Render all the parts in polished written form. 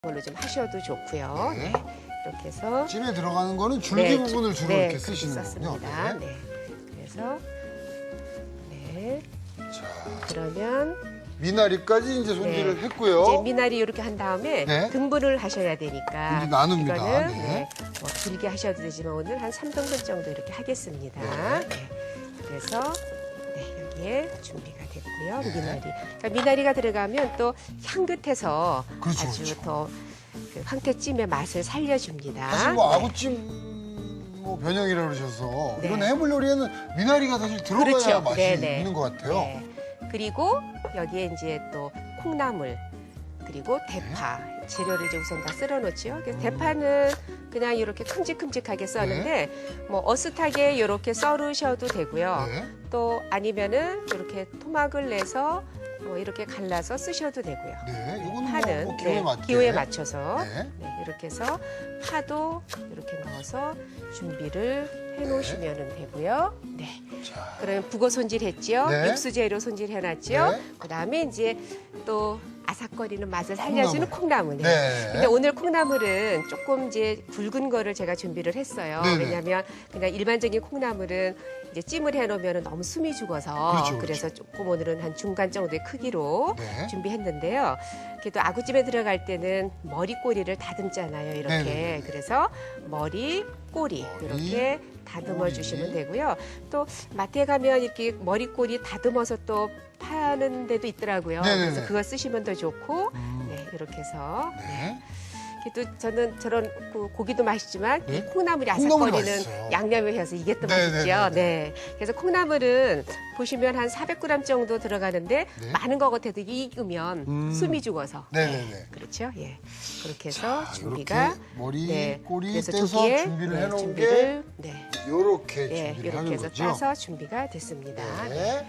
걸로 좀 하셔도 좋고요. 네. 네. 이렇게 해서 찜에 들어가는 거는 줄기 부분을 주로 네, 이렇게 쓰시는군요. 썼습니다. 네. 그래서 네. 자, 그러면 미나리까지 이제 손질을 네. 했고요. 이제 미나리 이렇게 한 다음에 네. 등분을 하셔야 되니까 이제 나눕니다. 이거는 네. 뭐 길게 하셔도 되지만 오늘 한 3등분 정도 이렇게 하겠습니다. 네. 네. 그래서 네, 여기에 준비가 됐고요. 네. 미나리. 그러니까 미나리가 들어가면 또 향긋해서 그렇죠, 아주 그렇죠. 더 그 황태찜의 맛을 살려줍니다. 사실 뭐 네. 아구찜 뭐 변형이라고 그러셔서 네. 이런 해물 요리에는 미나리가 사실 들어가야 그렇죠. 맛이 네네. 있는 것 같아요. 네. 그리고 여기에 이제 또 콩나물 그리고 대파 재료를 이제 우선 다 썰어 놓지요. 그래서 대파는 그냥 이렇게 큼직큼직하게 써는데 뭐 어슷하게 이렇게 썰으셔도 되고요. 네. 또 아니면은 이렇게 토막을 내서 뭐 이렇게 갈라서 쓰셔도 되고요. 네, 이거는 파는 뭐 기호에 맞게. 기호에 맞춰서 네. 네, 이렇게 해서 파도 이렇게 넣어서 준비를 해놓으시면 되고요. 네. 자, 그러면 북어 손질했지요. 네. 육수 재료 손질해놨지요. 네. 그다음에 이제 또 아삭거리는 맛을 살려주는 콩나물. 네. 근데 오늘 콩나물은 조금 이제 굵은 거를 제가 준비를 했어요. 네네. 왜냐하면 그냥 일반적인 콩나물은 이제 찜을 해놓으면 너무 숨이 죽어서 그렇죠, 그래서 조금 오늘은 한 중간 정도의 크기로 네. 준비했는데요. 그래도 아구찜에 들어갈 때는 머리 꼬리를 다듬잖아요. 이렇게. 네네네. 그래서 머리, 꼬리 이렇게 다듬어 꼬리. 주시면 되고요. 또 마트에 가면 이렇게 머리 꼬리 다듬어서 또 파는 데도 있더라고요. 네네네. 그래서 그거 쓰시면 더 좋고 네, 이렇게 해서 네. 또 저는 저런 고기도 맛있지만 네? 이 콩나물이 콩나물 아삭거리는 맛있어요. 양념에 해서 이게 또 네네네네. 맛있죠. 네. 그래서 콩나물은 보시면 한 400g 정도 들어가는데 네. 많은 것 같아도 익으면 숨이 죽어서. 네네네. 그렇죠. 예. 그렇게 해서 자, 준비가 이렇게 머리, 네. 꼬리 그래서 떼서 조기에, 준비를 네, 해놓은 준비를, 네. 게 요렇게 예, 준비를 이렇게 하는 해서 거죠. 따서 준비가 됐습니다. 네.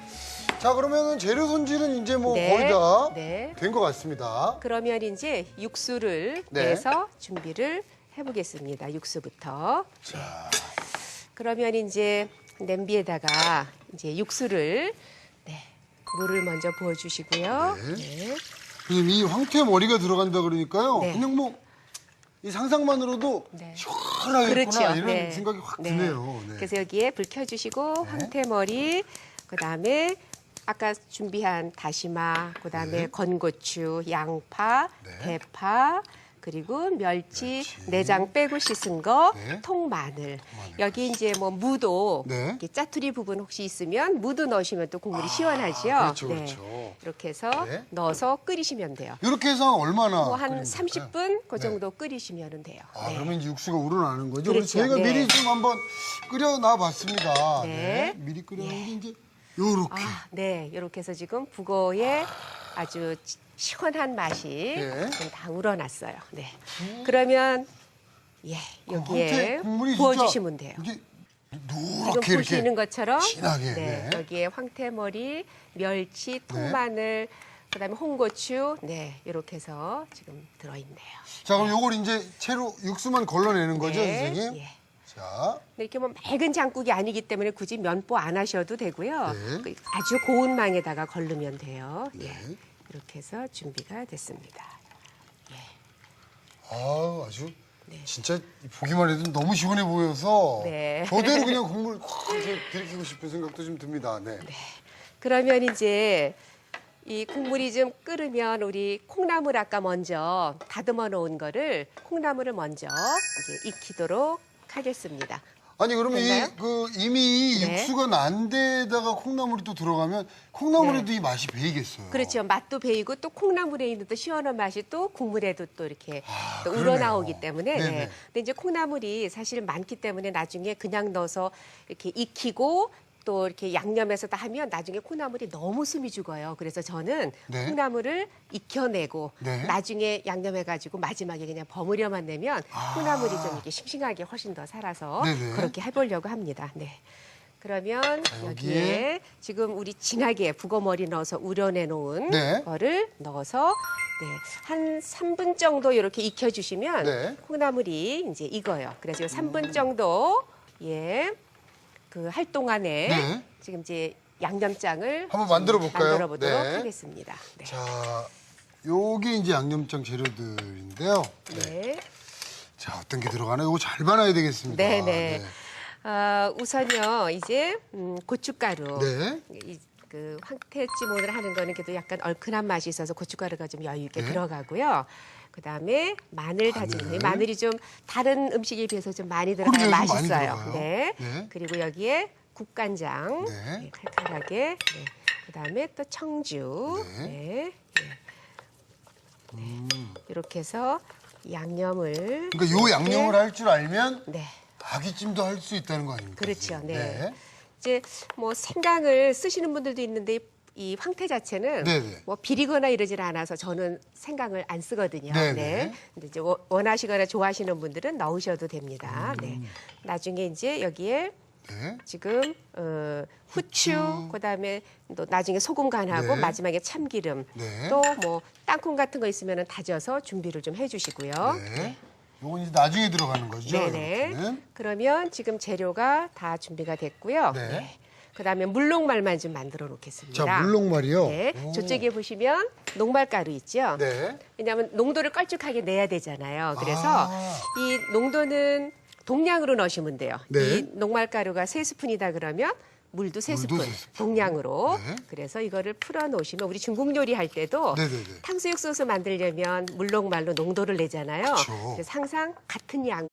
자, 그러면은 재료 손질은 이제 뭐 네. 거의 다 네. 된 것 같습니다. 그러면 이제 육수를 네. 내서 준비를 해보겠습니다. 육수부터. 자, 그러면 이제 냄비에다가 이제 육수를 네, 물을 먼저 부어주시고요. 네. 네. 선생님, 이 황태 머리가 들어간다 그러니까요. 네. 그냥 뭐 이 상상만으로도 네. 시원하겠구나 그렇죠. 이런 네. 생각이 확 네. 드네요. 네. 그래서 여기에 불 켜주시고 네. 황태머리, 그다음에 아까 준비한 다시마, 그다음에 네. 건고추, 양파, 네. 대파, 그리고 멸치, 멸치. 내장 빼고 씻은 거, 네. 통마늘. 통마늘. 여기 이제 뭐 무도 네. 이렇게 짜투리 부분 혹시 있으면 무도 넣으시면 또 국물이 시원하죠. 그렇죠, 그렇죠. 이렇게 해서 네. 넣어서 끓이시면 돼요. 이렇게 해서 얼마나 뭐 한 끓이면 될까요? 30분 그 네. 정도 끓이시면 돼요. 아, 네. 그러면 이제 육수가 우러나는 거죠? 그렇죠. 저희가 네. 미리 좀 한번 끓여놔 봤습니다. 네. 미리 끓여놓은 게 이제 요렇게. 네, 이렇게 해서 지금 북어의 아주 시원한 맛이 네. 지금 다 우러났어요. 네. 그러면 예, 황태 여기에 국물이 부어주시면 진짜 돼요. 이게 지금 노랗게 보시는 이렇게 것처럼 진하게. 네, 네. 여기에 황태머리, 멸치, 통마늘, 그다음에 홍고추, 네, 이렇게 해서 지금 들어있네요. 자, 그럼 요걸 이제 채로 육수만 걸러내는 거죠, 네, 선생님? 예. 자, 네, 이렇게 뭐 맑은 장국이 아니기 때문에 굳이 면보 안 하셔도 되고요. 네. 그 아주 고운 망에다가 걸르면 돼요. 예. 네. 이렇게 해서 준비가 됐습니다. 아주 진짜 보기만 해도 너무 시원해 보여서 네. 저대로 그냥 국물 확 이렇게 들이키고 싶은 생각도 좀 듭니다. 네. 그러면 이제 이 국물이 좀 끓으면 우리 콩나물 아까 먼저 다듬어 놓은 거를 콩나물을 먼저 이제 익히도록 하겠습니다. 아니 그러면 됐나요? 이미 네. 육수가 난 데다가 콩나물이 또 들어가면 콩나물에도 이 맛이 배이겠어요. 그렇죠. 맛도 배이고 또 콩나물에 있는 또 시원한 맛이 또 국물에도 또 이렇게 또 그러네요. 우러나오기 때문에. 네네. 네. 근데 이제 콩나물이 사실 많기 때문에 나중에 그냥 넣어서 이렇게 익히고 또 이렇게 양념해서 다 하면 나중에 콩나물이 너무 숨이 죽어요. 그래서 저는 네. 콩나물을 익혀내고 네. 나중에 양념해가지고 마지막에 그냥 버무려만 내면 콩나물이 좀 이렇게 싱싱하게 훨씬 더 살아서 네네. 그렇게 해보려고 합니다. 네. 그러면 여기에 여기에 지금 우리 진하게 북어머리 넣어서 우려내 놓은 네. 거를 넣어서 네, 한 3분 정도 이렇게 익혀주시면 네. 콩나물이 이제 익어요. 그래서 요 3분 정도 예, 그 할 동안에 네. 지금 이제 양념장을 한번 만들어 볼까요? 만들어 보도록 네. 하겠습니다. 네. 자, 요게 이제 양념장 재료들인데요. 네. 자, 어떤 게 들어가나? 이거 잘 봐놔야 되겠습니다. 네네. 우선요, 이제 고춧가루. 네. 그 황태찜 오늘 하는 거는 그래도 약간 얼큰한 맛이 있어서 고춧가루가 좀 여유 있게 네. 들어가고요. 그다음에 마늘 다진 거. 마늘. 마늘이 좀 다른 음식에 비해서 좀 많이 그러게요, 들어가야 좀 많이 맛있어요. 들어가요. 네. 네. 그리고 여기에 국간장. 네. 네, 칼칼하게. 네. 그다음에 또 청주. 네. 네. 이렇게 해서 양념을. 그러니까 요 양념을 할 줄 알면 네. 아귀찜도 할 수 있다는 거 아닙니까? 그렇죠. 네. 네. 이제 뭐 생강을 쓰시는 분들도 있는데 이 황태 자체는 네네. 뭐 비리거나 이러질 않아서 저는 생강을 안 쓰거든요. 네네. 네. 근데 이제 원하시거나 좋아하시는 분들은 넣으셔도 됩니다. 네. 나중에 이제 여기에 네. 지금 후추, 그다음에 또 나중에 소금 간하고 네. 마지막에 참기름, 네. 또 뭐 땅콩 같은 거 있으면 다져서 준비를 좀 해주시고요. 네. 요건 이제 나중에 들어가는 거죠. 네네. 이렇게는. 그러면 지금 재료가 다 준비가 됐고요. 네. 그다음에 물녹말만 좀 만들어 놓겠습니다. 자, 물녹말이요. 네. 오. 저쪽에 보시면 녹말가루 있죠. 네. 왜냐하면 농도를 걸쭉하게 내야 되잖아요. 그래서 아. 이 농도는 동량으로 넣으시면 돼요. 네. 이 녹말가루가 3스푼이다 그러면 물도 3스푼, 물도 3스푼. 동량으로. 네. 그래서 이거를 풀어 놓으시면 우리 중국 요리 할 때도 네네네. 탕수육 소스 만들려면 물녹말로 농도를 내잖아요. 그쵸. 그래서 항상 같은 양